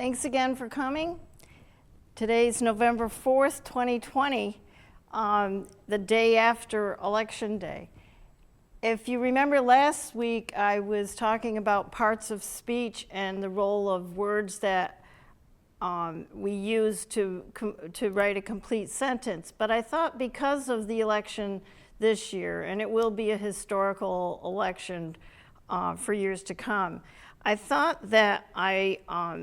Thanks again for coming. Today's November 4th, 2020, the day after Election Day. If you remember last week, I was talking about parts of speech and the role of words that we use to write a complete sentence. But I thought because of the election this year, and it will be a historical election for years to come, I thought that I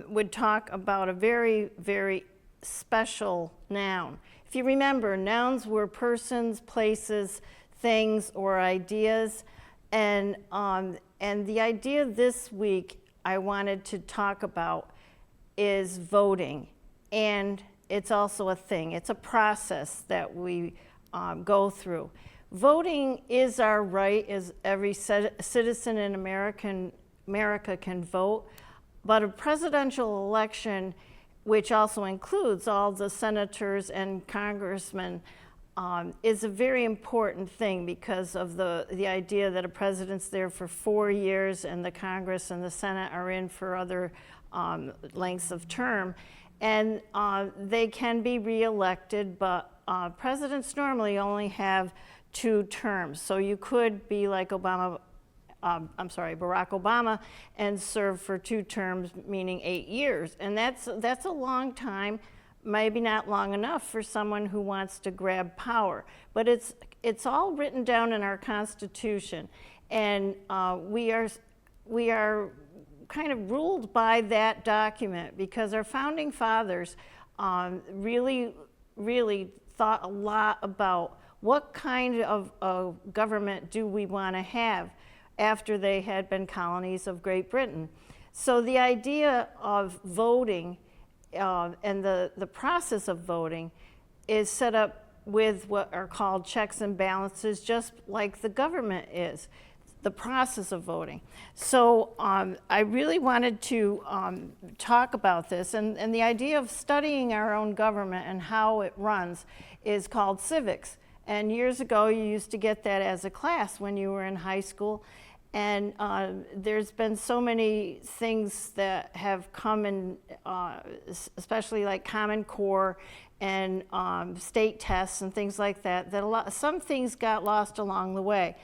would talk about a very, very special noun. If you remember, nouns were persons, places, things, or ideas. And the idea this week I wanted to talk about is voting. And it's also a thing. It's a process that we go through. Voting is our right, as every citizen in America can vote, but a presidential election, which also includes all the senators and congressmen, is a very important thing because of the idea that a president's there for 4 years and the Congress and the Senate are in for other lengths of term. And they can be reelected, but presidents normally only have 2 terms. So you could be like Barack Obama, and serve for 2 terms, meaning 8 years. And that's a long time, maybe not long enough for someone who wants to grab power. But it's all written down in our Constitution. And we are kind of ruled by that document because our founding fathers really thought a lot about what kind of government do we want to have after they had been colonies of Great Britain. So the idea of voting and the process of voting is set up with what are called checks and balances, just like the government is, the process of voting. So I really wanted to talk about this, and the idea of studying our own government and how it runs is called civics. And years ago, you used to get that as a class when you were in high school. And there's been so many things that have come in, especially like Common Core and state tests and things like that, some things got lost along the way.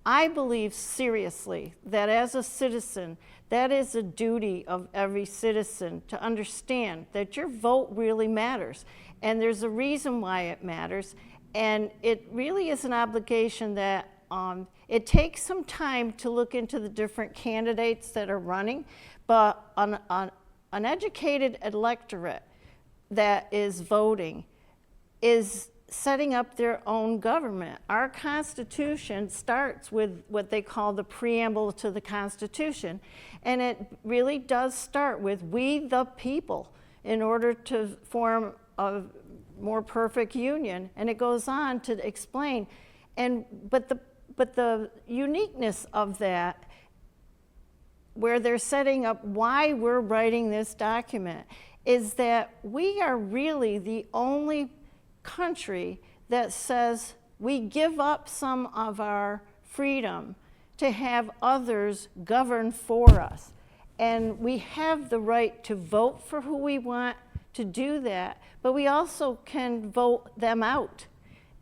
I believe seriously that as a citizen, that is a duty of every citizen to understand that your vote really matters. And there's a reason why it matters. And it really is an obligation that it takes some time to look into the different candidates that are running, but an educated electorate that is voting is setting up their own government. Our Constitution starts with what they call the preamble to the Constitution, and it really does start with "we the people" in order to form a more perfect union, and it goes on to explain. But the uniqueness of that, where they're setting up why we're writing this document, is that we are really the only country that says we give up some of our freedom to have others govern for us. And we have the right to vote for who we want to do that, but we also can vote them out.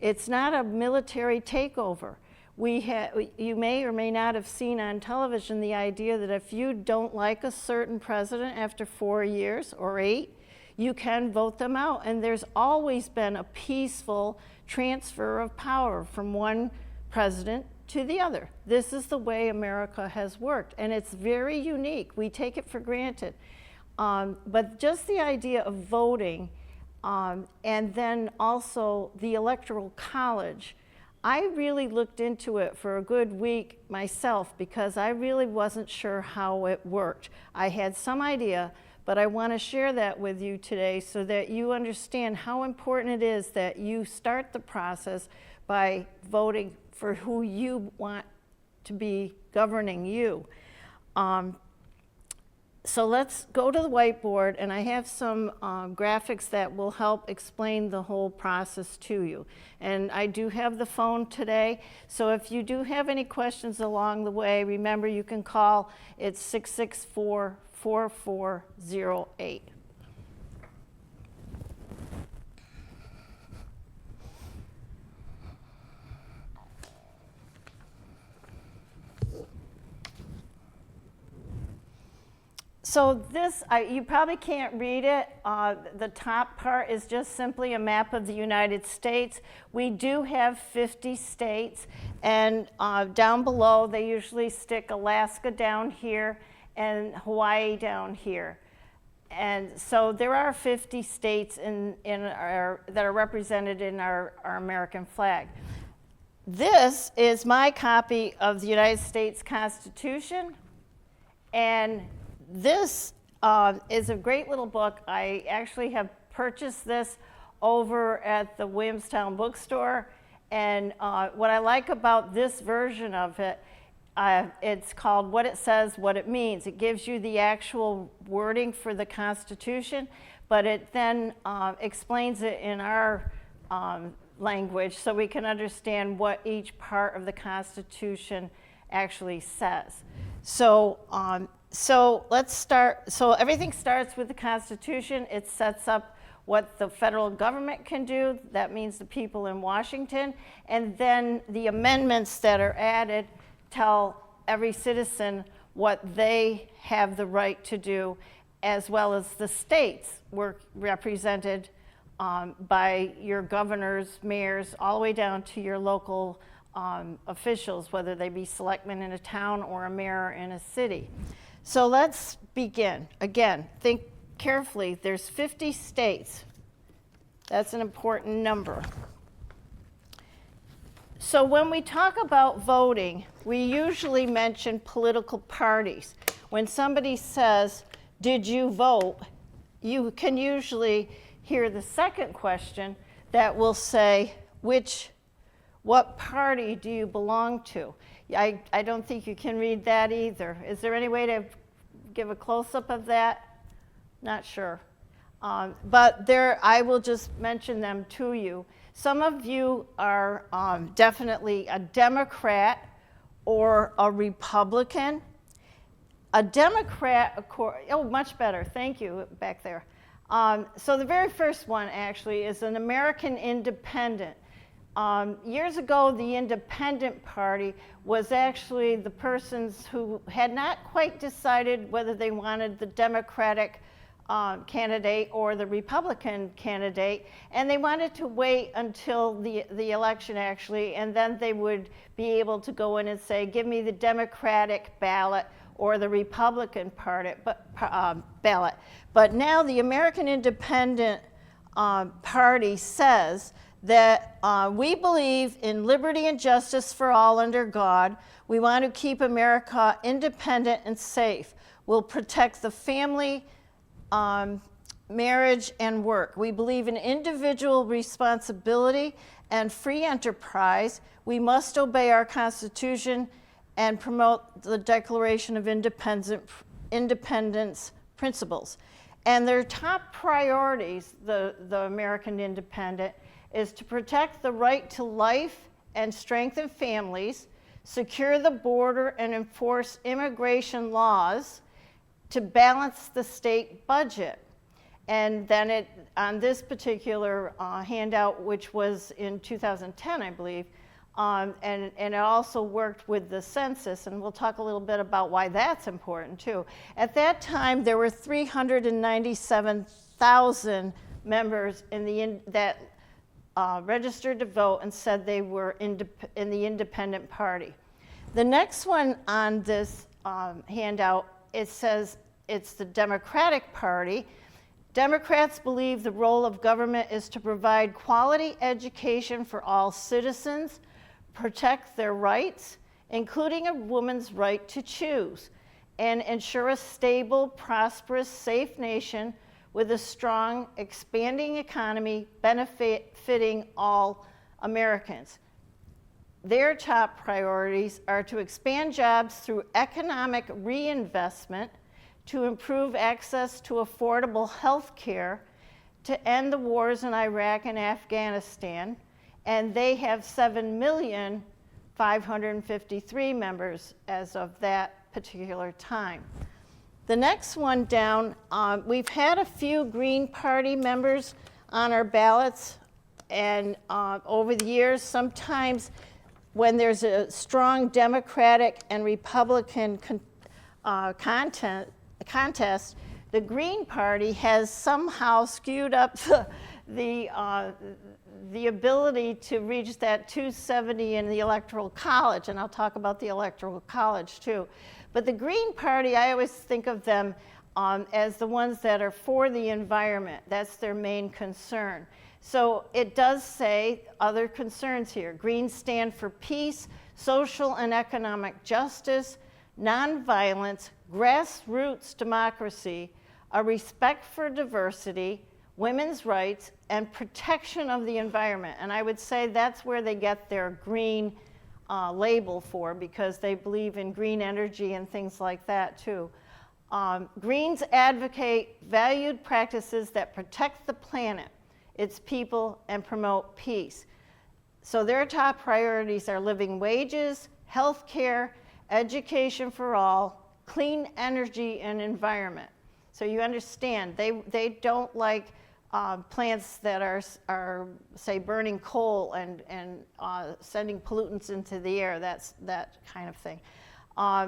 It's not a military takeover. You may or may not have seen on television the idea that if you don't like a certain president after 4 years or 8, you can vote them out. And there's always been a peaceful transfer of power from one president to the other. This is the way America has worked, and it's very unique. We take it for granted. But just the idea of voting, and then also the Electoral College, I really looked into it for a good week myself because I really wasn't sure how it worked. I had some idea, but I want to share that with you today so that you understand how important it is that you start the process by voting for who you want to be governing you. So let's go to the whiteboard, and I have some graphics that will help explain the whole process to you. And I do have the phone today, so if you do have any questions along the way, remember you can call. It's 664-4408. So this, you probably can't read it. The top part is just simply a map of the United States. We do have 50 states, and down below they usually stick Alaska down here and Hawaii down here. And so there are 50 states that are represented in our American flag. This is my copy of the United States Constitution, and this is a great little book. I actually have purchased this over at the Williamstown bookstore, and what I like about this version of it, it's called What It Says, What It Means. It gives you the actual wording for the Constitution, but it then explains it in our language so we can understand what each part of the Constitution actually says. So let's start. So everything starts with the Constitution. It sets up what the federal government can do. That means the people in Washington. And then the amendments that are added tell every citizen what they have the right to do, as well as the states were represented by your governors, mayors, all the way down to your local officials, whether they be selectmen in a town or a mayor in a city. So let's begin. Again, think carefully. There's 50 states. That's an important number. So when we talk about voting, we usually mention political parties. When somebody says, "Did you vote?" you can usually hear the second question that will say, what party do you belong to? I don't think you can read that either. Is there any way to give a close-up of that? Not sure. But I will just mention them to you. Some of you are definitely a Democrat or a Republican. A Democrat, much better, thank you back there. So the very first one actually is an American Independent. Years ago, the Independent Party was actually the persons who had not quite decided whether they wanted the Democratic candidate or the Republican candidate, and they wanted to wait until the election actually, and then they would be able to go in and say, give me the Democratic ballot or the Republican ballot. But now the American Independent Party says that we believe in liberty and justice for all under God. We want to keep America independent and safe. We'll protect the family, marriage, and work. We believe in individual responsibility and free enterprise. We must obey our Constitution and promote the Declaration of Independence principles. And their top priorities, the American Independent, is to protect the right to life and strengthen families, secure the border and enforce immigration laws, to balance the state budget. And then on this particular handout, which was in 2010, I believe, and it also worked with the census, and we'll talk a little bit about why that's important too. At that time, there were 397,000 members that registered to vote and said they were in the Independent Party. The next one on this handout, it says it's the Democratic Party. Democrats believe the role of government is to provide quality education for all citizens, protect their rights, including a woman's right to choose, and ensure a stable, prosperous, safe nation with a strong, expanding economy benefiting all Americans. Their top priorities are to expand jobs through economic reinvestment, to improve access to affordable health care, to end the wars in Iraq and Afghanistan, and they have 7,553,000 members as of that particular time. The next one down, we've had a few Green Party members on our ballots, and over the years, sometimes when there's a strong Democratic and Republican contest, the Green Party has somehow skewed up the ability to reach that 270 in the Electoral College, and I'll talk about the Electoral College too. But the Green Party, I always think of them as the ones that are for the environment. That's their main concern. So it does say other concerns here. Greens stand for peace, social and economic justice, nonviolence, grassroots democracy, a respect for diversity, women's rights, and protection of the environment. And I would say that's where they get their green label for, because they believe in green energy and things like that too. Greens advocate valued practices that protect the planet, its people, and promote peace. So their top priorities are living wages, health care, education for all, clean energy, and environment. So you understand, they don't like plants that are say, burning coal and sending pollutants into the air, that kind of thing.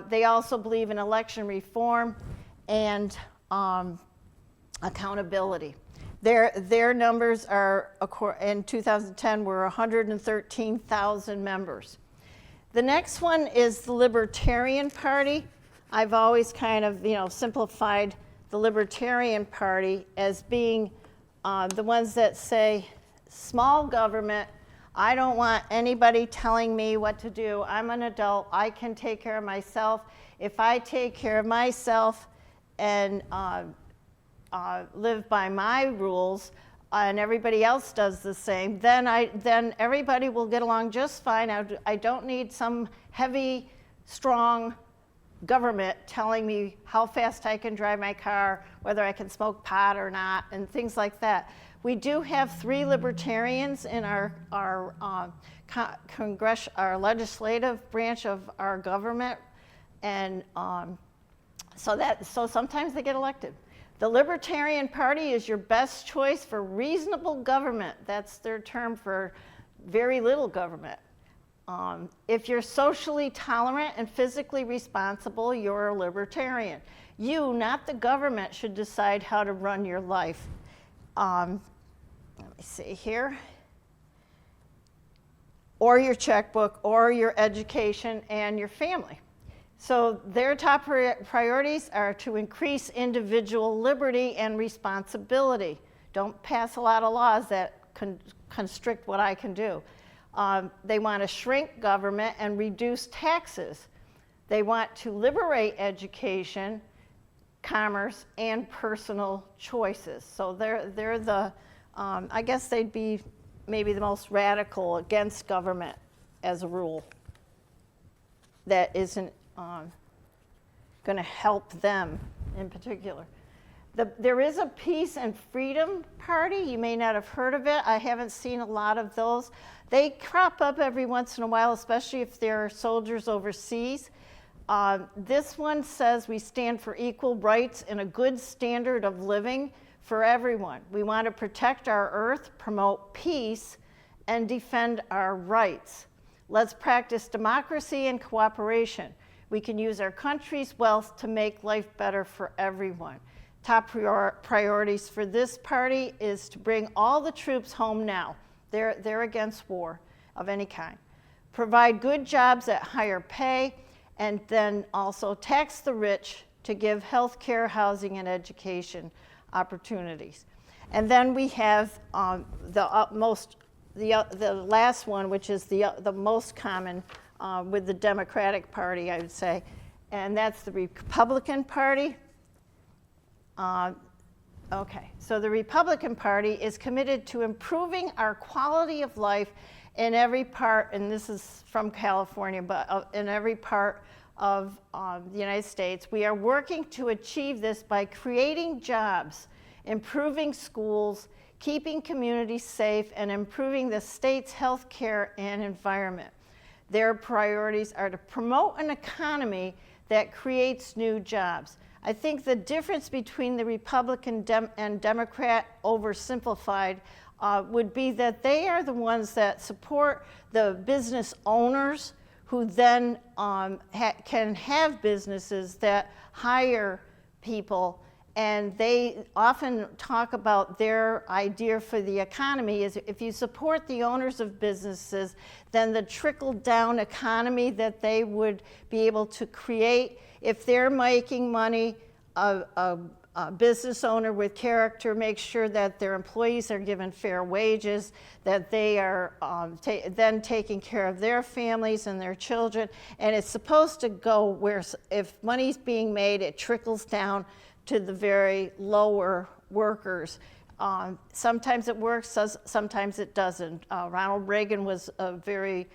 They also believe in election reform and accountability. Their numbers are, in 2010, were 113,000 members. The next one is the Libertarian Party. I've always kind of, simplified the Libertarian Party as being the ones that say, small government, I don't want anybody telling me what to do. I'm an adult, I can take care of myself. If I take care of myself and live by my rules, and everybody else does the same, then everybody will get along just fine. I don't need some heavy, strong government telling me how fast I can drive my car, whether I can smoke pot or not, and things like that. We do have 3 libertarians in our legislative branch of our government, and so sometimes they get elected. The Libertarian Party is your best choice for reasonable government. That's their term for very little government. If you're socially tolerant and physically responsible, you're a libertarian. You, not the government, should decide how to run your life. Let me see here. Or your checkbook, or your education, and your family. So their top priorities are to increase individual liberty and responsibility. Don't pass a lot of laws that constrict what I can do. They want to shrink government and reduce taxes. They want to liberate education, commerce, and personal choices. So they're the, I guess they'd be maybe the most radical against government as a rule that isn't going to help them in particular. There is a Peace and Freedom Party. You may not have heard of it. I haven't seen a lot of those. They crop up every once in a while, especially if there are soldiers overseas. This one says we stand for equal rights and a good standard of living for everyone. We want to protect our earth, promote peace, and defend our rights. Let's practice democracy and cooperation. We can use our country's wealth to make life better for everyone. Top priorities for this party is to bring all the troops home now. They're against war of any kind. Provide good jobs at higher pay, and then also tax the rich to give health care, housing, and education opportunities. And then we have the last one, which is the most common with the Democratic Party, I would say, and that's the Republican Party. Okay, so the Republican Party is committed to improving our quality of life in every part, and this is from California, but in every part of the United States. We are working to achieve this by creating jobs, improving schools, keeping communities safe, and improving the state's health care and environment. Their priorities are to promote an economy that creates new jobs. I think the difference between the Republican and Democrat, oversimplified, would be that they are the ones that support the business owners who then can have businesses that hire people, and they often talk about their idea for the economy is if you support the owners of businesses, then the trickle-down economy that they would be able to create, if they're making money, a business owner with character makes sure that their employees are given fair wages, that they are then taking care of their families and their children, and it's supposed to go where if money's being made, it trickles down to the very lower workers. Sometimes it works, sometimes it doesn't. Ronald Reagan was a very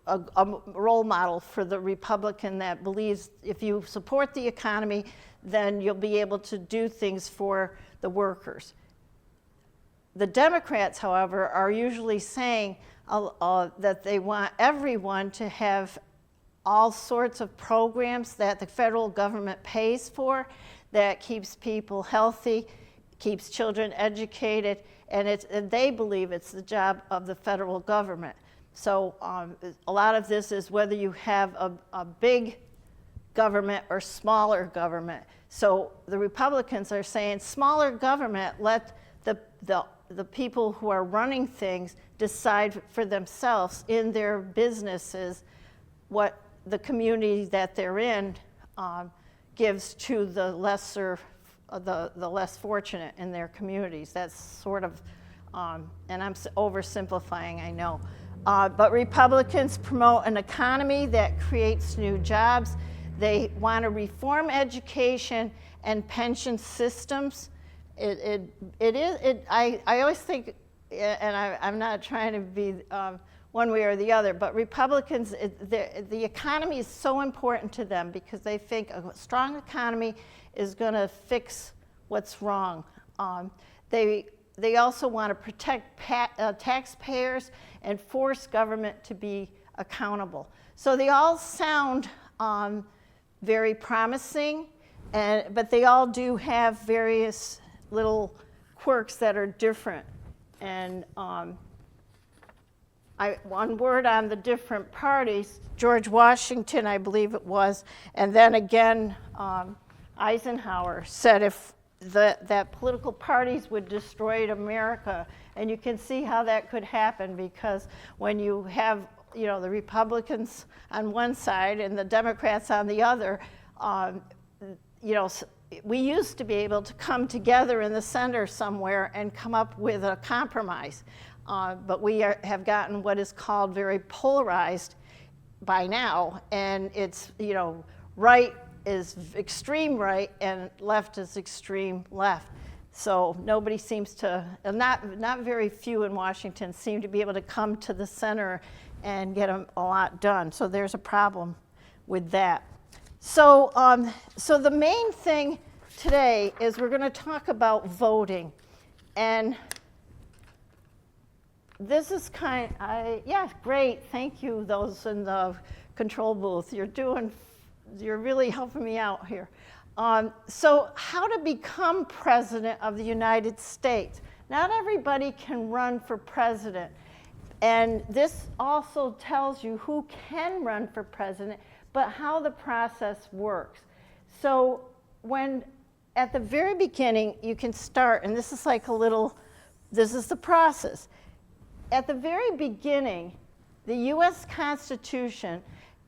a role model for the Republican that believes if you support the economy, then you'll be able to do things for the workers. The Democrats, however, are usually saying that they want everyone to have all sorts of programs that the federal government pays for, that keeps people healthy, keeps children educated, and they believe it's the job of the federal government. So a lot of this is whether you have a big government or smaller government. So the Republicans are saying smaller government, let the people who are running things decide for themselves in their businesses what the community that they're in gives to the lesser, the less fortunate in their communities. That's sort of, and I'm oversimplifying, I know. But Republicans promote an economy that creates new jobs. They want to reform education and pension systems. I always think, and I'm not trying to be one way or the other, but Republicans, the economy is so important to them because they think a strong economy is going to fix what's wrong. They also want to protect taxpayers and force government to be accountable. So they all sound very promising, but they all do have various little quirks that are different. And one word on the different parties, George Washington, I believe it was, and then again Eisenhower said that political parties would destroy America, and you can see how that could happen because when you have the Republicans on one side and the Democrats on the other, we used to be able to come together in the center somewhere and come up with a compromise. But we have gotten what is called very polarized by now, and it's, right is extreme right and left is extreme left. So nobody seems to, not very few in Washington seem to be able to come to the center and get a lot done. So there's a problem with that. So, so the main thing today is we're going to talk about voting. And this is yeah, great. Thank you, those in the control booth. You're really helping me out here. So how to become president of the United States. Not everybody can run for president. And this also tells you who can run for president, but how the process works. So at the very beginning, you can start, and this is like this is the process. At the very beginning, the US Constitution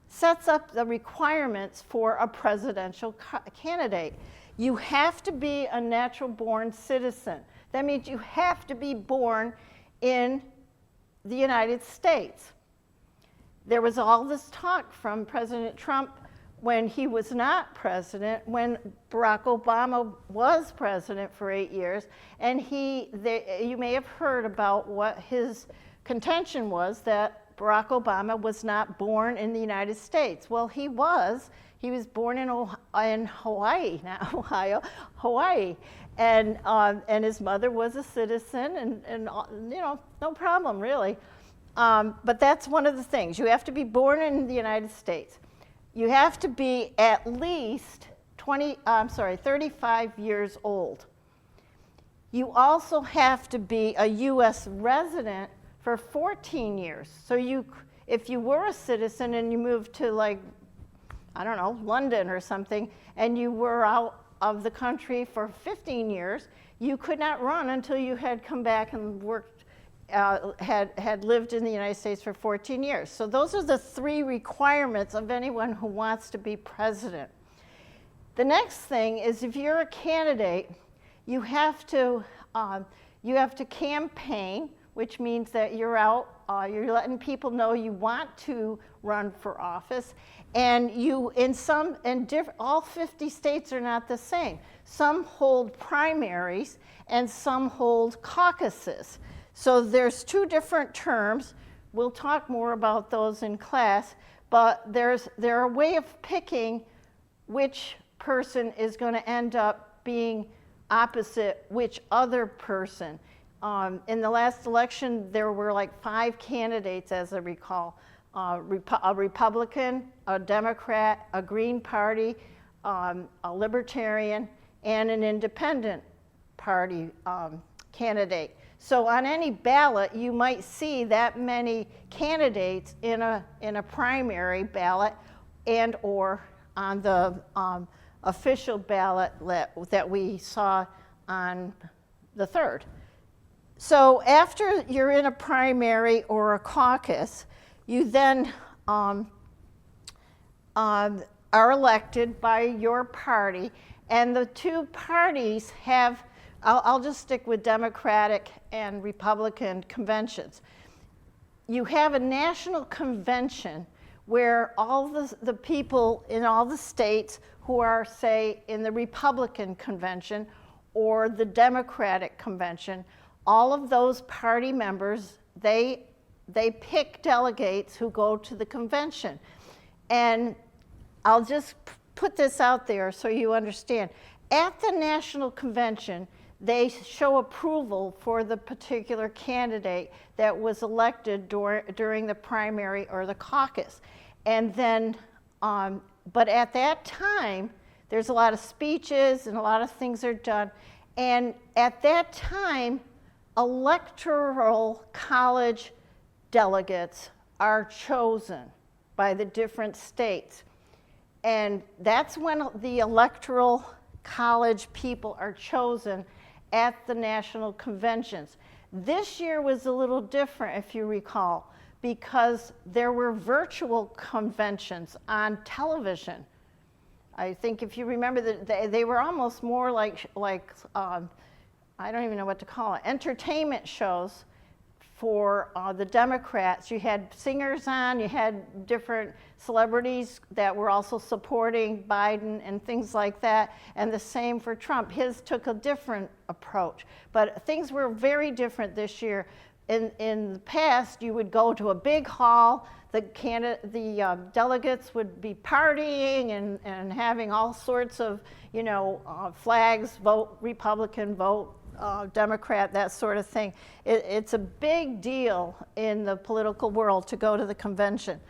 sets up the requirements for a presidential candidate. You have to be a natural-born citizen. That means you have to be born in the United States. There was all this talk from President Trump when he was not president, when Barack Obama was president for 8 years, and you may have heard about what his contention was, that Barack Obama was not born in the United States. Well, he was. He was born in Hawaii, not Ohio, Hawaii. And his mother was a citizen, and no problem, really. But that's one of the things. You have to be born in the United States. You have to be at least 35 years old. You also have to be a U.S. resident for 14 years. So if you were a citizen and you moved to I don't know, London or something, and you were out of the country for 15 years, you could not run until you had come back and worked, had lived in the United States for 14 years. So those are the 3 requirements of anyone who wants to be president. The next thing is, if you're a candidate, you have to campaign, which means that you're out, you're letting people know you want to run for office, and all 50 states are not the same. Some hold primaries and some hold caucuses. So there's 2 different terms. We'll talk more about those in class, but they're a way of picking which person is going to end up being opposite which other person. In the last election, there were like 5 candidates, as I recall. A Republican, a Democrat, a Green Party, a Libertarian, and an Independent Party candidate. So on any ballot, you might see that many candidates in a primary ballot and or on the official ballot that we saw on the 3rd. So after you're in a primary or a caucus, you then are elected by your party, and the 2 parties have, I'll just stick with Democratic and Republican conventions. You have a national convention where all the people in all the states who are, say, in the Republican convention or the Democratic convention, all of those party members, they pick delegates who go to the convention. And I'll just put this out there so you understand. At the national convention, they show approval for the particular candidate that was elected during the primary or the caucus. And then, but at that time, there's a lot of speeches and a lot of things are done. And at that time, Electoral College delegates are chosen by the different states. And that's when the Electoral College people are chosen at the national conventions. This year was a little different, if you recall, because there were virtual conventions on television. I think if you remember that they were almost more like I don't even know what to call it, entertainment shows for the Democrats. You had singers on, you had different celebrities that were also supporting Biden and things like that, and the same for Trump. His took a different approach, but things were very different this year. In the past, you would go to a big hall, the delegates would be partying and having all sorts of, flags, vote Republican, vote Democrat, that sort of thing. It's a big deal in the political world to go to the convention.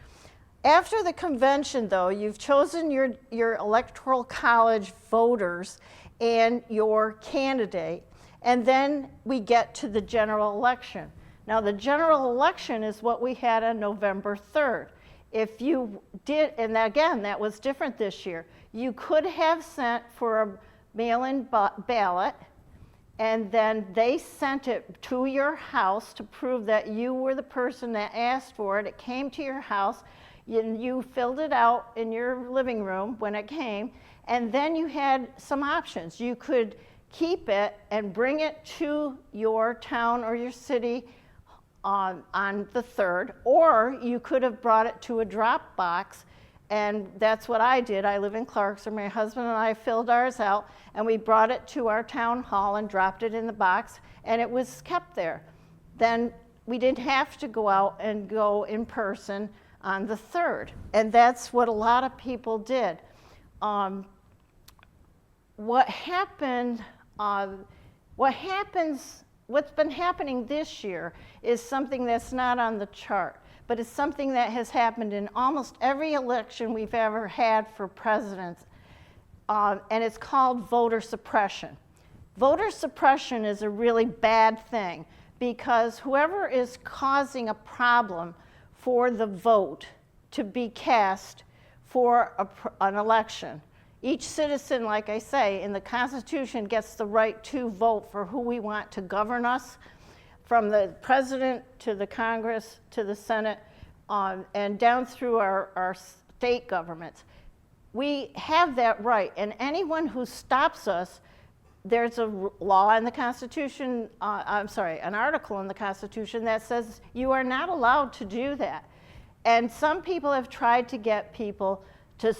After the convention, though, you've chosen your Electoral College voters and your candidate, and then we get to the general election. Now, the general election is what we had on November 3rd. If you did, and again, that was different this year, you could have sent for a mail-in ballot, and then they sent it to your house to prove that you were the person that asked for it. It came to your house, you filled it out in your living room when it came, and then you had some options. You could keep it and bring it to your town or your city on the 3rd, or you could have brought it to a drop box, and that's what I did. I live in Clarksville. My husband and I filled ours out, and we brought it to our town hall and dropped it in the box, and it was kept there. Then we didn't have to go out and go in person on the 3rd, and that's what a lot of people did. What's been happening this year is something that's not on the chart, but it's something that has happened in almost every election we've ever had for presidents, and it's called voter suppression. Voter suppression is a really bad thing because whoever is causing a problem for the vote to be cast for an election. Each citizen, like I say, in the Constitution gets the right to vote for who we want to govern us, from the president to the Congress to the Senate, and down through our state governments. We have that right, and anyone who stops us, there's a law in the Constitution, an article in the Constitution that says you are not allowed to do that. And some people have tried to get people to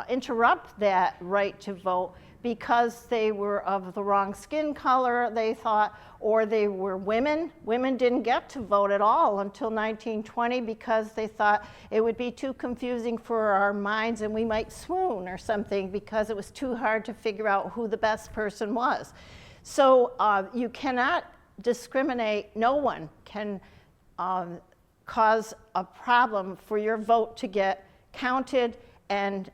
interrupt that right to vote because they were of the wrong skin color, they thought, or they were women. Women didn't get to vote at all until 1920 because they thought it would be too confusing for our minds and we might swoon or something because it was too hard to figure out who the best person was. So you cannot discriminate. No one can cause a problem for your vote to get counted and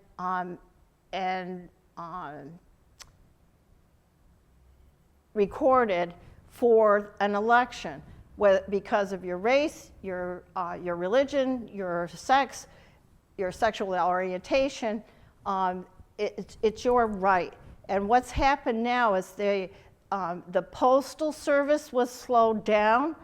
recorded for an election, because of your race, your religion, your sex, your sexual orientation. It's your right. And what's happened now is the Postal Service was slowed down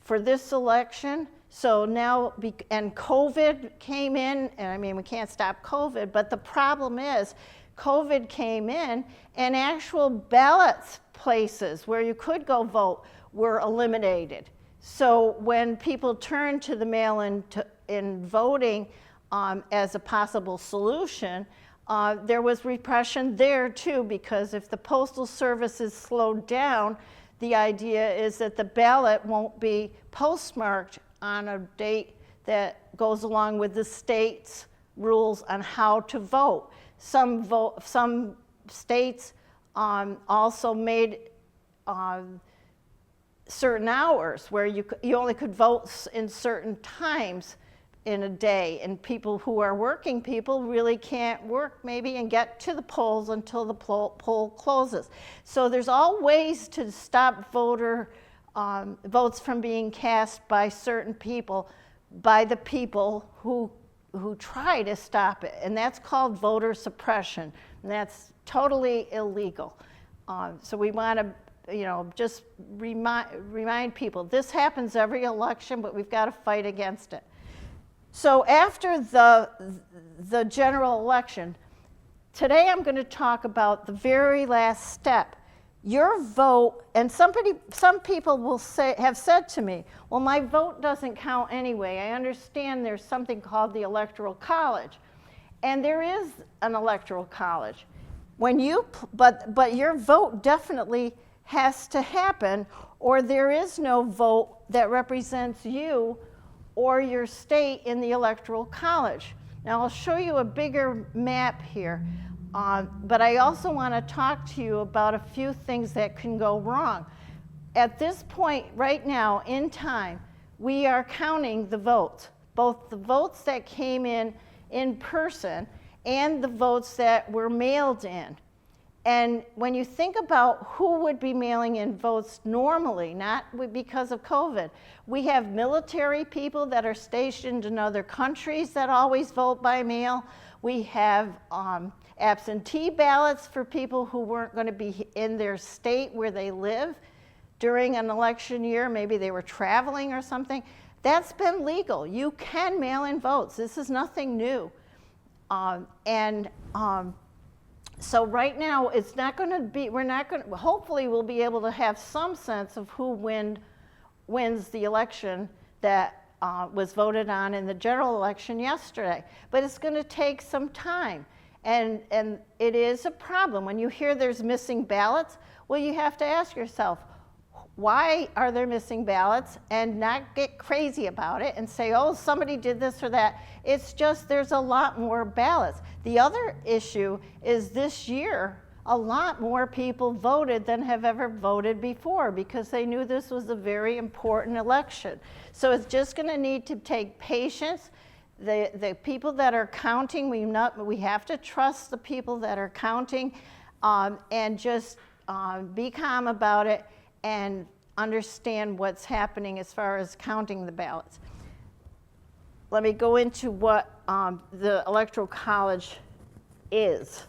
for this election. So now, and COVID came in, and I mean, we can't stop COVID, but the problem is COVID came in and actual ballots places where you could go vote were eliminated. So when people turned to the mail-in voting as a possible solution, there was repression there too, because if the Postal Service is slowed down, the idea is that the ballot won't be postmarked on a date that goes along with the state's rules on how to vote. Some states also made certain hours where you only could vote in certain times in a day, and people who are working people really can't work maybe and get to the polls until the poll closes. So there's all ways to stop votes from being cast by certain people, by the people who try to stop it, and that's called voter suppression, and that's totally illegal. So we want to, just remind people, this happens every election, but we've got to fight against it. So after the general election, today I'm going to talk about the very last step. Your vote, and some people will have said to me, well, my vote doesn't count anyway. I understand there's something called the Electoral College, and there is an Electoral College. But your vote definitely has to happen, or there is no vote that represents you or your state in the Electoral College. Now I'll show you a bigger map here. But I also want to talk to you about a few things that can go wrong. At this point right now in time, we are counting the votes, both the votes that came in person and the votes that were mailed in. And when you think about who would be mailing in votes normally, not because of COVID, we have military people that are stationed in other countries that always vote by mail. We have absentee ballots for people who weren't going to be in their state where they live during an election year. Maybe they were traveling or something. That's been legal. You can mail in votes. This is nothing new. So right now, it's not going to be, hopefully we'll be able to have some sense of who wins the election that was voted on in the general election yesterday. But it's going to take some time. And it is a problem. When you hear there's missing ballots, well, you have to ask yourself, why are there missing ballots? And not get crazy about it and say, oh, somebody did this or that. It's just there's a lot more ballots. The other issue is this year, a lot more people voted than have ever voted before because they knew this was a very important election. So it's just going to need to take patience. The people that are counting, we have to trust the people that are counting, and just be calm about it and understand what's happening as far as counting the ballots. let me go into what the Electoral College is.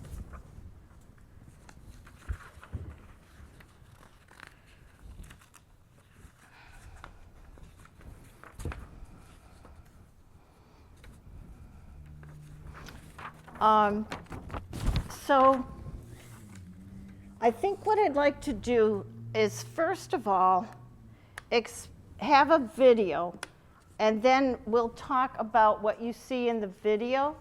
So I think what I'd like to do is, first of all, have a video, and then we'll talk about what you see in the video.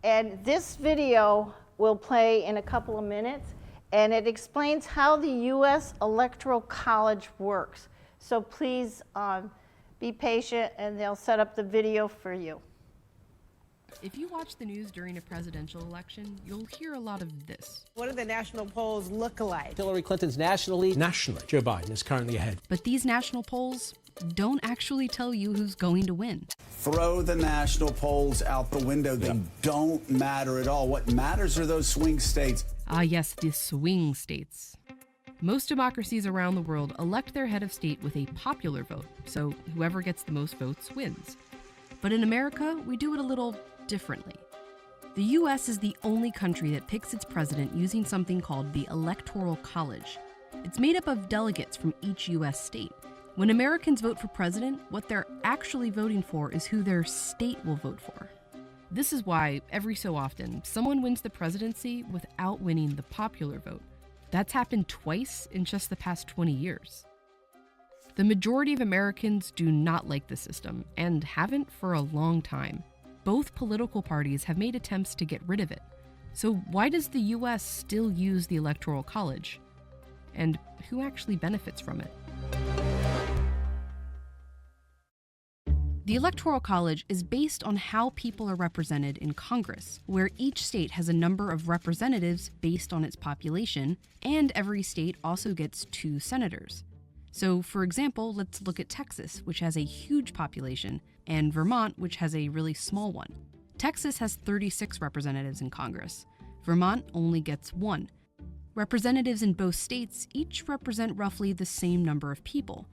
And this video will play in a couple of minutes, and it explains how the U.S. Electoral College works. So please be patient, and they'll set up the video for you. If you watch the news during a presidential election, you'll hear a lot of this. What do the national polls look like? Hillary Clinton's national lead. Nationally, Joe Biden is currently ahead. But these national polls don't actually tell you who's going to win. Throw the national polls out the window. They don't matter at all. What matters are those swing states. Ah, yes, the swing states. Most democracies around the world elect their head of state with a popular vote, so whoever gets the most votes wins. But in America, we do it a little differently. The US is the only country that picks its president using something called the Electoral College. It's made up of delegates from each US state. When Americans vote for president, what they're actually voting for is who their state will vote for. This is why, every so often, someone wins the presidency without winning the popular vote. That's happened twice in just the past 20 years. The majority of Americans do not like the system, and haven't for a long time. Both political parties have made attempts to get rid of it. So why does the US still use the Electoral College? And who actually benefits from it? The Electoral College is based on how people are represented in Congress, where each state has a number of representatives based on its population, and every state also gets 2 senators. So, for example, let's look at Texas, which has a huge population, and Vermont, which has a really small one. Texas has 36 representatives in Congress. Vermont only gets 1. Representatives in both states each represent roughly the same number of people.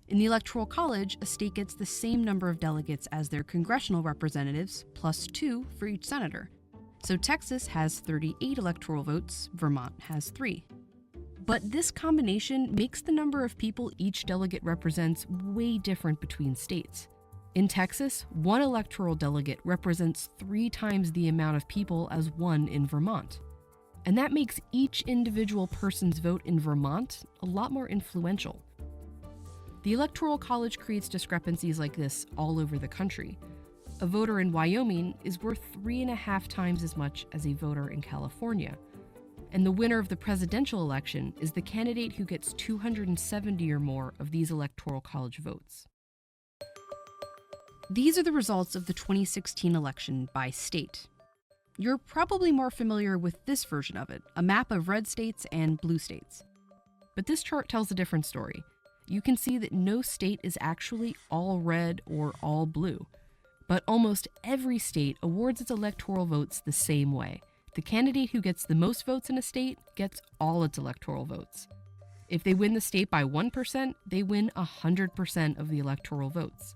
In the Electoral College, a state gets the same number of delegates as their congressional representatives, plus 2 for each senator. So Texas has 38 electoral votes, Vermont has 3. But this combination makes the number of people each delegate represents way different between states. In Texas, 1 electoral delegate represents 3 times the amount of people as 1 in Vermont. And that makes each individual person's vote in Vermont a lot more influential. The Electoral College creates discrepancies like this all over the country. A voter in Wyoming is worth 3.5 times as much as a voter in California. And the winner of the presidential election is the candidate who gets 270 or more of these Electoral College votes. These are the results of the 2016 election by state. You're probably more familiar with this version of it, a map of red states and blue states. But this chart tells a different story. You can see that no state is actually all red or all blue. But almost every state awards its electoral votes the same way. The candidate who gets the most votes in a state gets all its electoral votes. If they win the state by 1%, they win 100% of the electoral votes.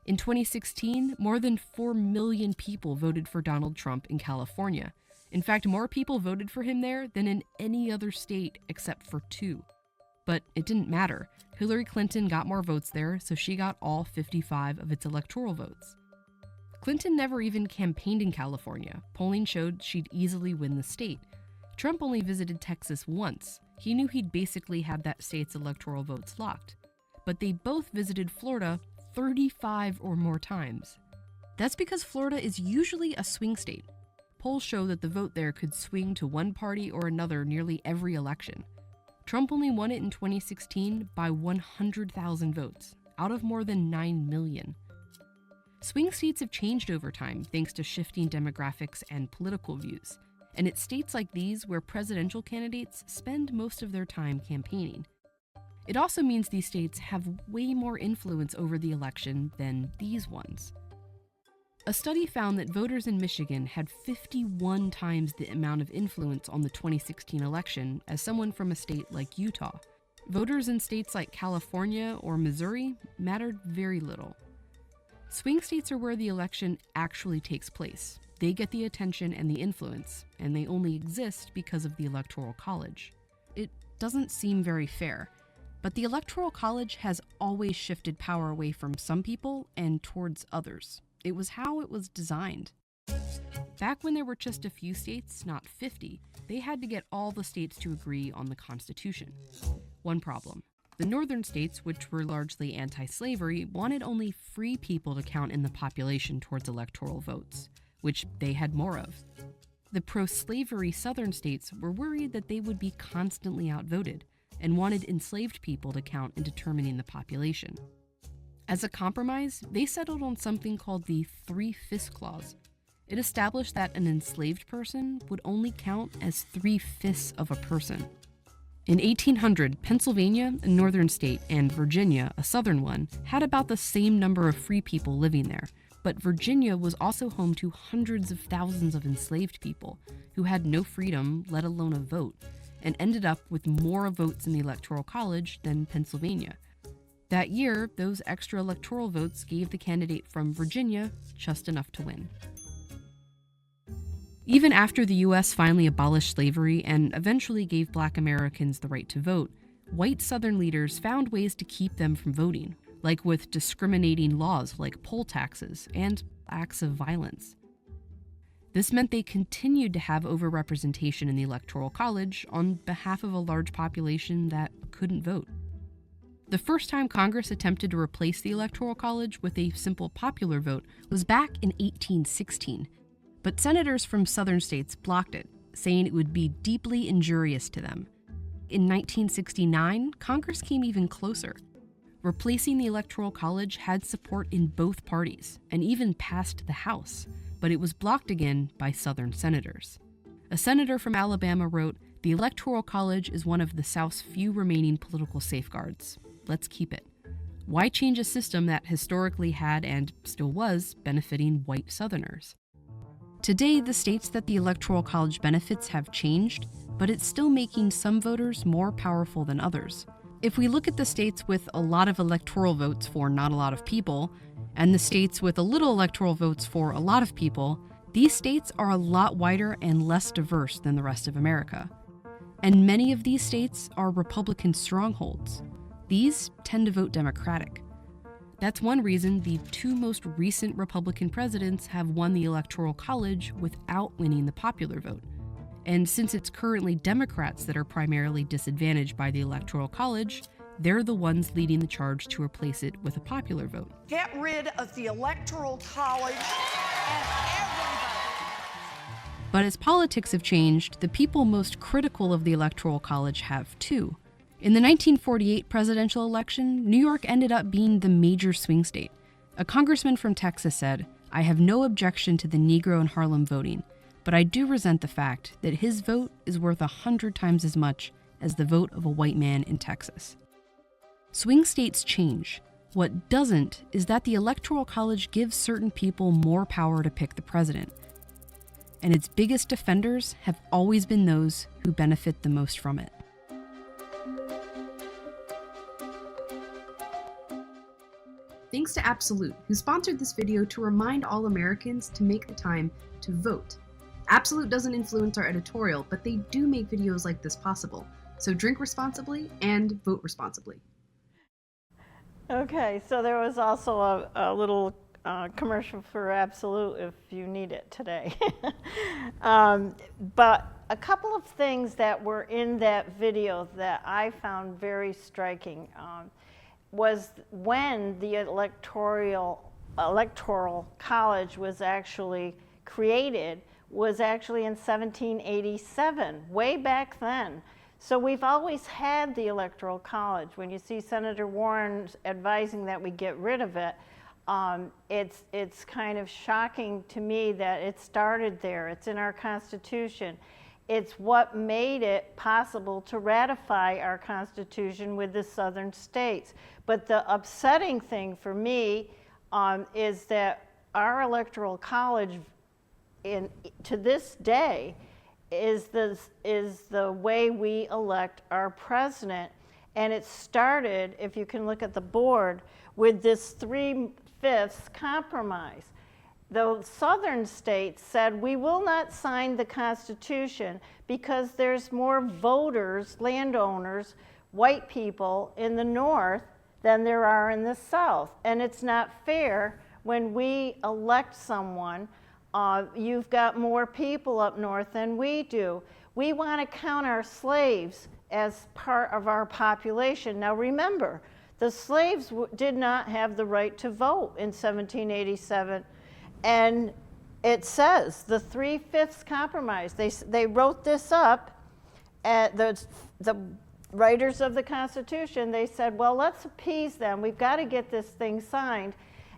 In 2016, more than 4 million people voted for Donald Trump in California. In fact, more people voted for him there than in any other state except for 2. But it didn't matter. Hillary Clinton got more votes there, so she got all 55 of its electoral votes. Clinton never even campaigned in California. Polling showed she'd easily win the state. Trump only visited Texas once. He knew he'd basically have that state's electoral votes locked. But they both visited Florida 35 or more times. That's because Florida is usually a swing state. Polls show that the vote there could swing to one party or another nearly every election. Trump only won it in 2016 by 100,000 votes, out of more than 9 million. Swing states have changed over time thanks to shifting demographics and political views, and it's states like these where presidential candidates spend most of their time campaigning. It also means these states have way more influence over the election than these ones. A study found that voters in Michigan had 51 times the amount of influence on the 2016 election as someone from a state like Utah. Voters in states like California or Missouri mattered very little. Swing states are where the election actually takes place. They get the attention and the influence, and they only exist because of the Electoral College. It doesn't seem very fair, but the Electoral College has always shifted power away from some people and towards others. It was how it was designed. Back when there were just a few states, not 50, they had to get all the states to agree on the Constitution. One problem. The northern states, which were largely anti-slavery, wanted only free people to count in the population towards electoral votes, which they had more of. The pro-slavery southern states were worried that they would be constantly outvoted and wanted enslaved people to count in determining the population. As a compromise, they settled on something called the 3/5 Clause. It established that an enslaved person would only count as 3/5 of a person. In 1800, Pennsylvania, a northern state, and Virginia, a southern one, had about the same number of free people living there, but Virginia was also home to hundreds of thousands of enslaved people who had no freedom, let alone a vote, and ended up with more votes in the Electoral College than Pennsylvania. That year, those extra electoral votes gave the candidate from Virginia just enough to win. Even after the U.S. finally abolished slavery and eventually gave Black Americans the right to vote, white Southern leaders found ways to keep them from voting, like with discriminating laws like poll taxes and acts of violence. This meant they continued to have overrepresentation in the Electoral College on behalf of a large population that couldn't vote. The first time Congress attempted to replace the Electoral College with a simple popular vote was back in 1816. But senators from southern states blocked it, saying it would be deeply injurious to them. In 1969, Congress came even closer. Replacing the Electoral College had support in both parties, and even passed the House, but it was blocked again by southern senators. A senator from Alabama wrote, "The Electoral College is one of the South's few remaining political safeguards. Let's keep it. Why change a system that historically had, and still was, benefiting white Southerners?" Today, the states that the Electoral College benefits have changed, but it's still making some voters more powerful than others. If we look at the states with a lot of electoral votes for not a lot of people, and the states with a little electoral votes for a lot of people, these states are a lot wider and less diverse than the rest of America. And many of these states are Republican strongholds. These tend to vote Democratic. That's one reason the two most recent Republican presidents have won the Electoral College without winning the popular vote. And since it's currently Democrats that are primarily disadvantaged by the Electoral College, they're the ones leading the charge to replace it with a popular vote. Get rid of the Electoral College and everybody. But as politics have changed, the people most critical of the Electoral College have too. In the 1948 presidential election, New York ended up being the major swing state. A congressman from Texas said, "I have no objection to the Negro in Harlem voting, but I do resent the fact that his vote is worth 100 times as much as the vote of a white man in Texas." Swing states change. What doesn't is that the Electoral College gives certain people more power to pick the president. And its biggest defenders have always been those who benefit the most from it. Thanks to Absolute, who sponsored this video to remind all Americans to make the time to vote. Absolute doesn't influence our editorial, but they do make videos like this possible. So drink responsibly and vote responsibly. Okay, so there was also a little commercial for Absolute if you need it today. But a couple of things that were in that video that I found very striking was when the Electoral College was actually created was actually in 1787, way back then. So we've always had the Electoral College. When you see Senator Warren advising that we get rid of it, it's kind of shocking to me that it started there. It's in our Constitution. It's what made it possible to ratify our Constitution with the southern states. But the upsetting thing for me is that our Electoral College, to this day, is the way we elect our president. And it started, if you can look at the board, with this 3/5 3/5 compromise. The southern states said, we will not sign the Constitution because there's more voters, landowners, white people in the north than there are in the south. And it's not fair when we elect someone, you've got more people up north than we do. We want to count our slaves as part of our population. Now remember, the slaves did not have the right to vote in 1787. And it says the 3/5 compromise. They wrote this up at the writers of the Constitution. They said, well, let's appease them. We've got to get this thing signed.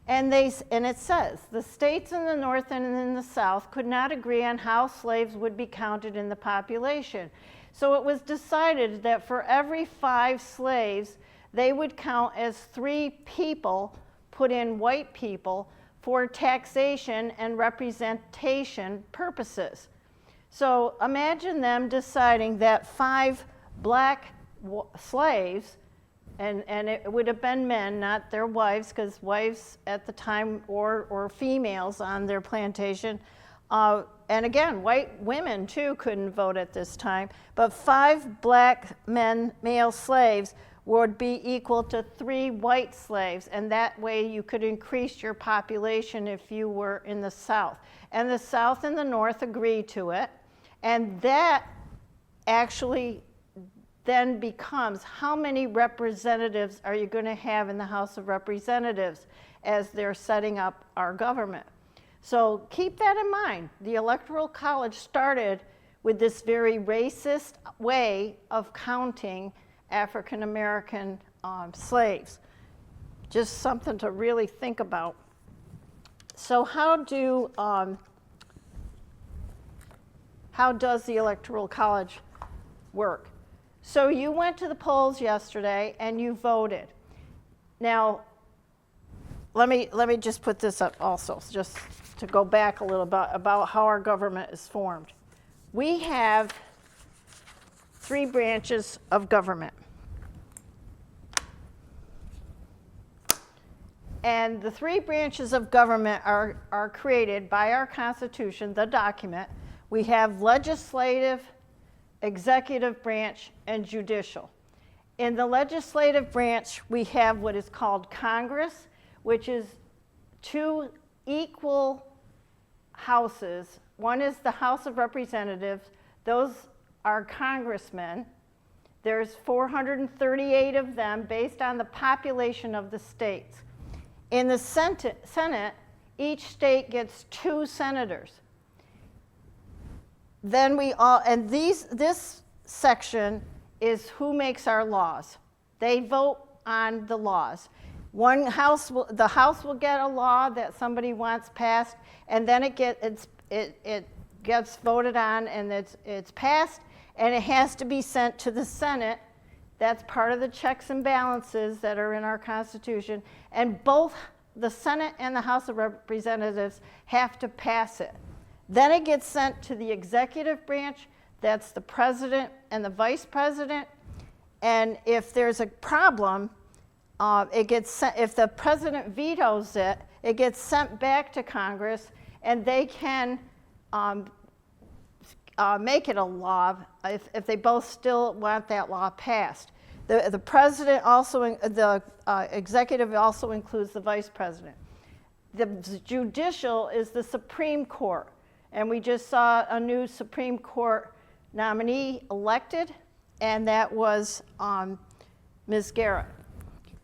And it says the states in the north and in the south could not agree on how slaves would be counted in the population. So it was decided that for every 5 slaves, they would count as 3 people, put in white people, for taxation and representation purposes. So imagine them deciding that 5 black slaves, and it would have been men, not their wives, because wives at the time, or females on their plantation, and again, white women too couldn't vote at this time, but 5 black male slaves would be equal to 3 white slaves, and that way you could increase your population if you were in the South. And the South and the North agreed to it, and that actually then becomes how many representatives are you going to have in the House of Representatives as they're setting up our government. So keep that in mind. The Electoral College started with this very racist way of counting African American slaves. Just something to really think about. So how does the Electoral College work? So you went to the polls yesterday and you voted. Now, let me just put this up also, just to go back a little bit about how our government is formed. We have 3 branches of government. And the 3 branches of government are created by our Constitution, the document. We have legislative, executive branch, and judicial. In the legislative branch, we have what is called Congress, which is 2 equal houses. One is the House of Representatives. Those are congressmen. There's 438 of them based on the population of the states. In the Senate, each state gets 2 senators. Then this section is who makes our laws. They vote on the laws. The House will get a law that somebody wants passed, and then it gets voted on, and it's passed, and it has to be sent to the Senate. That's part of the checks and balances that are in our Constitution, and both the Senate and the House of Representatives have to pass it. Then it gets sent to the executive branch. That's the president and the vice president. And if there's a problem, if the president vetoes it, it gets sent back to Congress, and they can make it a law if they both still want that law passed. The president also, the executive also includes the vice president. The judicial is the Supreme Court, and we just saw a new Supreme Court nominee elected, and that was Ms. Garrett.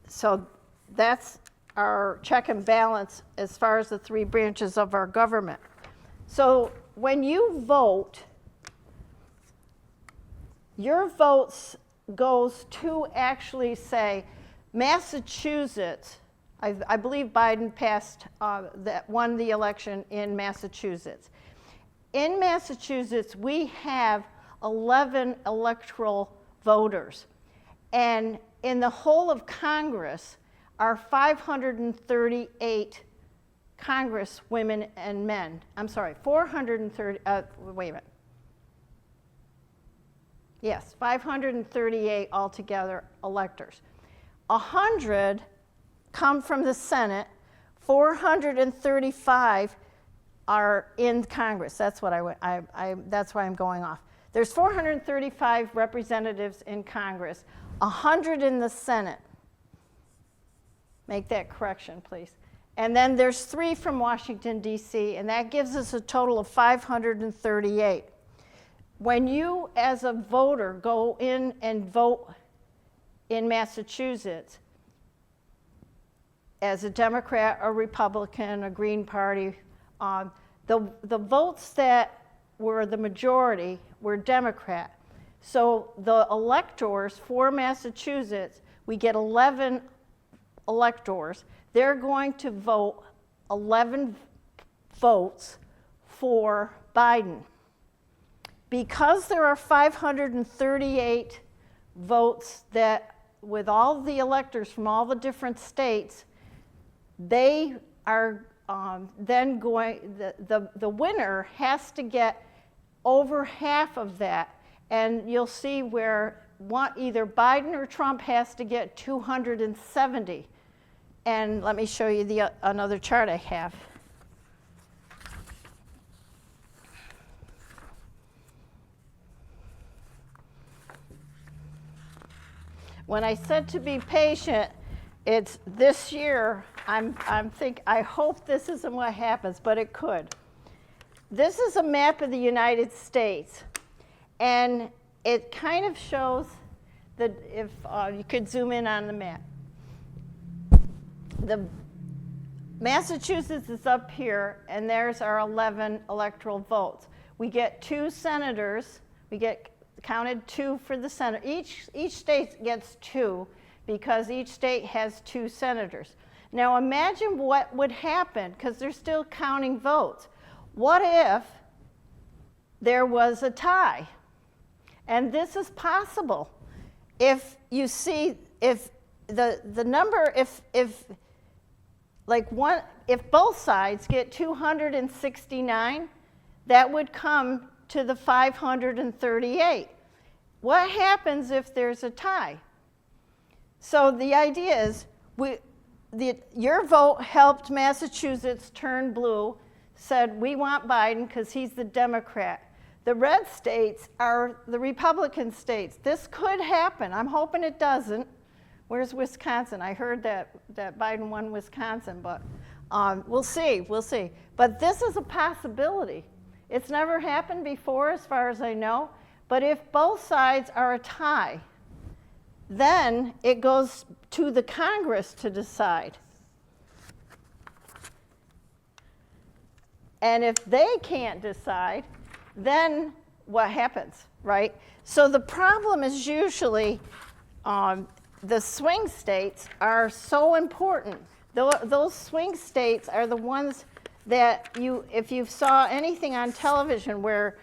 So that's our check and balance as far as the 3 branches of our government. So when you vote, your votes goes to actually say Massachusetts. I believe Biden won the election in Massachusetts. In Massachusetts, we have 11 electoral voters. And in the whole of Congress are 538 congresswomen and men. I'm sorry, 430, wait a minute. Yes, 538 altogether electors. 100 come from the Senate, 435 are in Congress. That's what that's why I'm going off. There's 435 representatives in Congress, 100 in the Senate. Make that correction, please. And then there's 3 from Washington, D.C., and that gives us a total of 538. When you, as a voter, go in and vote in Massachusetts, as a Democrat, a Republican, a Green Party, the votes that were the majority were Democrat. So the electors for Massachusetts, we get 11 electors. They're going to vote 11 votes for Biden. Because there are 538 votes that, with all the electors from all the different states, they are then going, the winner has to get over half of that. And you'll see where either Biden or Trump has to get 270. And let me show you another chart I have. When I said to be patient, it's this year. I hope this isn't what happens, but it could. This is a map of the United States, and it kind of shows that if you could zoom in on the map. The Massachusetts is up here, and there's our 11 electoral votes. We get 2 senators. We get counted 2 for the Senate. Each state gets 2 because each state has 2 senators. Now imagine what would happen, because they're still counting votes. What if there was a tie? And this is possible. If you see, if the number, if both sides get 269, that would come to the 538. What happens if there's a tie? So the idea is, your vote helped Massachusetts turn blue, said we want Biden because he's the Democrat. The red states are the Republican states. This could happen. I'm hoping it doesn't. Where's Wisconsin? I heard that Biden won Wisconsin, but we'll see. But this is a possibility. It's never happened before, as far as I know. But if both sides are a tie, then it goes to the Congress to decide. And if they can't decide, then what happens, right? So the problem is usually the swing states are so important. Those swing states are the ones that if you saw anything on television where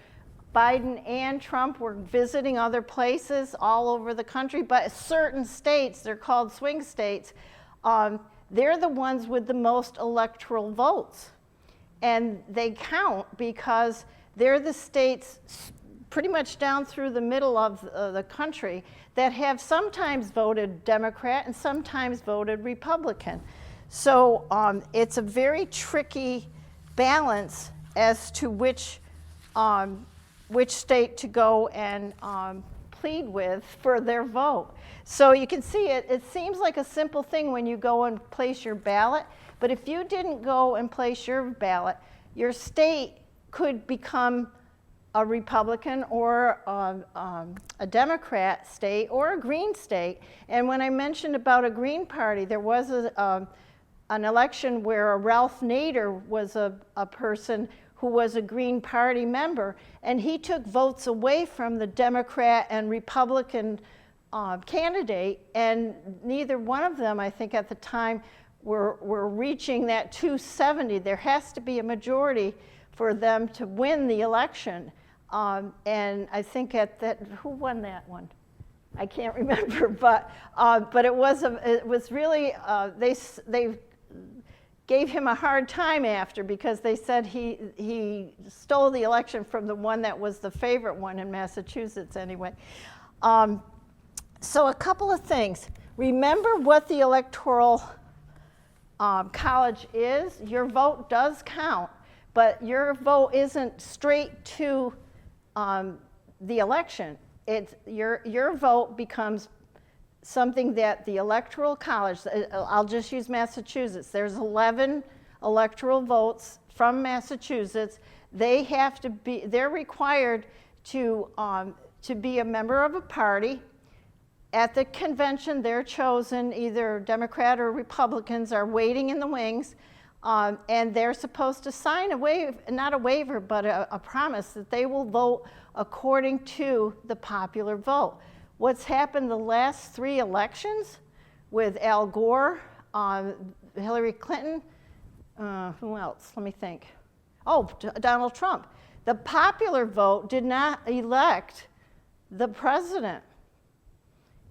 Biden and Trump were visiting other places all over the country, but certain states, they're called swing states, they're the ones with the most electoral votes. And they count because they're the states pretty much down through the middle of the country that have sometimes voted Democrat and sometimes voted Republican. So it's a very tricky balance as to which state to go and plead with for their vote. So you can see it seems like a simple thing when you go and place your ballot, but if you didn't go and place your ballot, your state could become a Republican or a Democrat state or a Green state. And when I mentioned about a Green Party, there was an election where a Ralph Nader was a person who was a Green Party member, and he took votes away from the Democrat and Republican candidate, and neither one of them, I think at the time, were reaching that 270. There has to be a majority for them to win the election. And I think who won that one? I can't remember, but it was really, they gave him a hard time after, because they said he stole the election from the one that was the favorite one in Massachusetts anyway. So a couple of things. Remember what the Electoral college is, your vote does count, but your vote isn't straight to the election. It's your vote becomes something that the Electoral College, I'll just use Massachusetts, there's 11 electoral votes from Massachusetts. They have to be, they're required to be a member of a party. At the convention, they're chosen, either Democrat or Republicans are waiting in the wings, and they're supposed to sign a waiver, not a waiver, but a promise that they will vote according to the popular vote. What's happened the last 3 elections with Al Gore, Hillary Clinton, who else? Let me think. Oh, Donald Trump. The popular vote did not elect the president.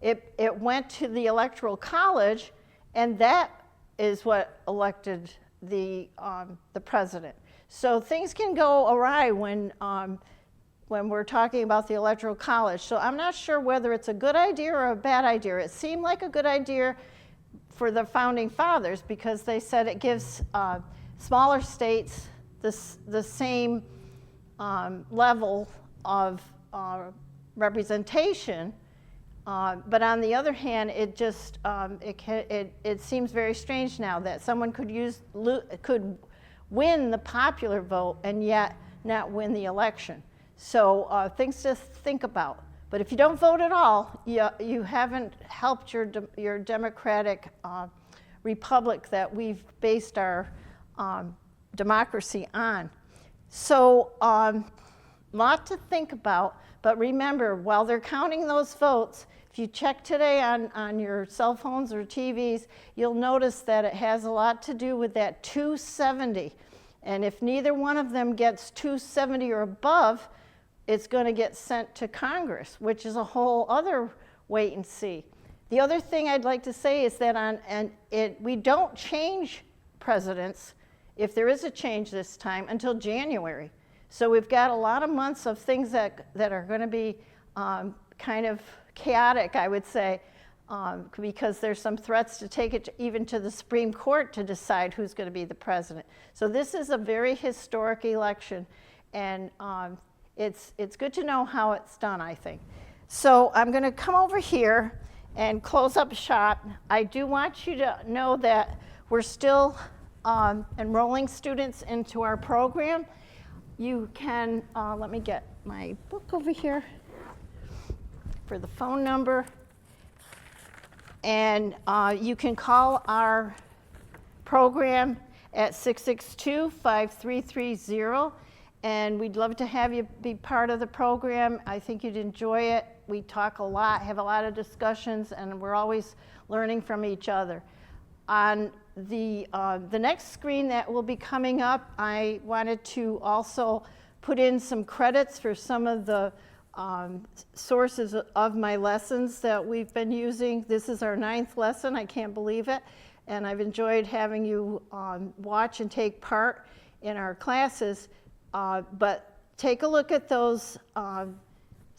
It went to the Electoral College, and that is what elected the president. So things can go awry when we're talking about the Electoral College. So I'm not sure whether it's a good idea or a bad idea. It seemed like a good idea for the founding fathers because they said it gives smaller states the same level of representation. But on the other hand, it just it seems very strange now that someone could win the popular vote and yet not win the election. So things to think about. But if you don't vote at all, you haven't helped your democratic republic that we've based our democracy on. So lot to think about. But remember, while they're counting those votes, if you check today on your cell phones or TVs, you'll notice that it has a lot to do with that 270. And if neither one of them gets 270 or above, it's going to get sent to Congress, which is a whole other wait and see. The other thing I'd like to say is that we don't change presidents, if there is a change this time, until January. So we've got a lot of months of things that are going to be kind of chaotic, I would say, because there's some threats to take it even to the Supreme Court to decide who's going to be the president. So this is a very historic election, and it's good to know how it's done, I think. So I'm going to come over here and close up shop. I do want you to know that we're still enrolling students into our program. You can, let me get my book over here for the phone number. And you can call our program at 662-5330. And we'd love to have you be part of the program. I think you'd enjoy it. We talk a lot, have a lot of discussions, and we're always learning from each other. On the next screen that will be coming up, I wanted to also put in some credits for some of the sources of my lessons that we've been using. This is our 9th lesson, I can't believe it, and I've enjoyed having you watch and take part in our classes, but take a look at those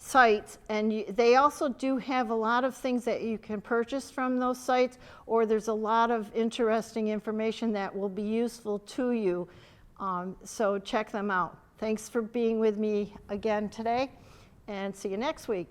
sites, and they also do have a lot of things that you can purchase from those sites, or there's a lot of interesting information that will be useful to you, so check them out. Thanks for being with me again today, and see you next week.